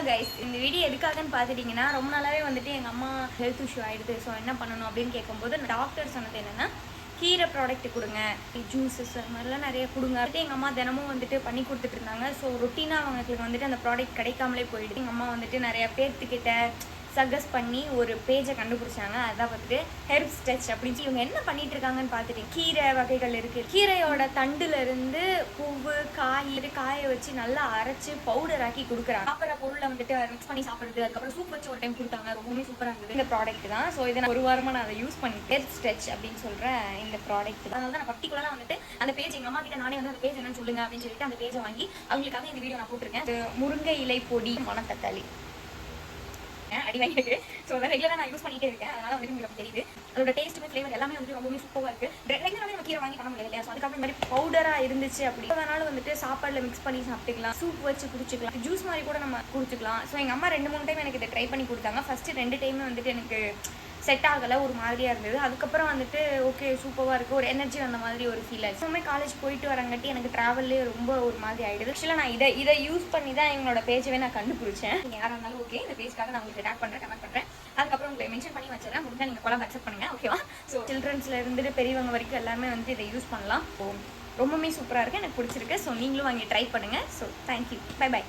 Guys, இந்த video எதுக்காகன்னு பார்த்துட்டிங்கன்னா, ரொம்ப நாளாவே வந்துட்டு எங்கள் அம்மா ஹெல்த் இஷ்யூ ஆகிடுது. ஸோ என்ன பண்ணணும் அப்படின்னு கேட்கும்போது டாக்டர் சொன்னது என்னென்னா, கீரை ப்ராடக்ட் கொடுங்க, ஜூஸஸ் அது மாதிரிலாம் நிறைய கொடுங்க. வந்துட்டு எங்கள் அம்மா தினமும் வந்துட்டு பண்ணி கொடுத்துட்டு இருந்தாங்க. ஸோ ரொட்டீனாக அவங்களுக்கு வந்துட்டு அந்த ப்ராடக்ட் கிடைக்காமலே போயிடுது. எங்கள் அம்மா வந்துட்டு நிறைய பேர்த்துக்கிட்ட சஜஸ்ட் பண்ணி ஒரு பேஜை கண்டுபிடிச்சாங்க. அதான் வந்துட்டு ஹெர்ப்ஸ் டச் அப்படின்னு இவங்க என்ன பண்ணிட்டு இருக்காங்கன்னு பார்த்துட்டு, கீரை வகைகள் இருக்கு. கீரையோட தண்டுல இருந்து பூவு காய வச்சு நல்லா அரைச்சு பவுடர் ஆக்கி கொடுக்குறாங்க. சாப்பிட்ற பொருளை வந்துட்டு மிக்ஸ் பண்ணி சாப்பிடுறது. அதுக்கப்புறம் சூப் வச்சு ஒரு டைம் கொடுத்தாங்க. ரொம்பவே சூப்பராக இருந்தது இந்த ப்ராடக்ட் தான். ஸோ இதை நான் ஒரு வாரமாக நான் அதை யூஸ் பண்ணிட்டு ஹெர்ப்ஸ் டச் அப்படின்னு சொல்ற இந்த ப்ராடக்ட் தான். அதனால தான் நான் பர்டிகுலராக வந்துட்டு அந்த பேஜ் எங்கள் அம்மா கிட்ட நானே வந்து அந்த பேஜ் என்னன்னு சொல்லுங்க அப்படின்னு சொல்லிட்டு அந்த பேஜை வாங்கி அவங்களுக்காக இந்த வீடியோ நான் போட்டிருக்கேன். முருங்கை இலை பொடி, மணத்தக்காளி அடி வாங்கிட்டு. ஸோ அதை ரெகுலராக நான் யூஸ் பண்ணிட்டே இருக்கேன். அதனால வந்து உங்களுக்கு தெரியுது அதோட டேஸ்ட் ஃப்ளேவர் எல்லாமே வந்து ரொம்பவே சூப்பராக இருக்கு. ரெகுலராகவே நம்ம கீரை வாங்கி பண்ண முடியாது இல்லையா? ஸோ அதுக்கப்புறம் இந்த மாதிரி பவுடராக இருந்துச்சு அப்படி அதனால வந்துட்டு சாப்பாடில் மிக்ஸ் பண்ணி சாப்பிட்டுக்கலாம், சூப் வச்சு குடிச்சிக்கலாம், ஜூஸ் மாதிரி கூட நம்ம குடிச்சிக்கலாம். ஸோ எங்கள் அம்மா 2-3 டைம் எனக்கு இதை ட்ரை பண்ணி கொடுத்தாங்க. ஃபர்ஸ்ட் 2 டைமே வந்துட்டு எனக்கு செட் ஆகலை, ஒரு மாதிரியாக இருந்தது. அதுக்கப்புறம் வந்துட்டு ஓகே சூப்பராக இருக்குது, ஒரு எனர்ஜி அந்த மாதிரி ஒரு ஃபீல் ஆச்சு. சும்மா காலேஜ் போயிட்டு வரங்காட்டி எனக்கு ட்ராவல்லே ரொம்ப ஒரு மாதிரி ஆகிடுது. ஆக்சுவலாக நான் இதை யூஸ் பண்ணி தான் எங்களோட பேஜவே நான் கண்டுபிடிச்சேன். நீங்கள் யாராக இருந்தாலும் ஓகே, இந்த பேஜ்க்காக நான் உங்களுக்கு டேக் பண்ணுறேன், கமெண்ட் பண்ணுறேன். அதுக்கப்புறம் உங்களை மென்ஷன் பண்ணி வச்சிடறேன். முடிஞ்சால் நீங்கள் கொலாப் அக்செப்ட் பண்ணுங்கள், ஓகேவா? ஸோ சில்ட்ரன்ஸில் இருந்துட்டு பெரியவங்க வரைக்கும் எல்லாமே வந்து இதை யூஸ் பண்ணலாம். ஸோ ரொம்பவே சூப்பராக இருக்குது, எனக்கு பிடிச்சிருக்கு. ஸோ நீங்களும் வாங்கி ட்ரை பண்ணுங்கள். So thank you, bye by.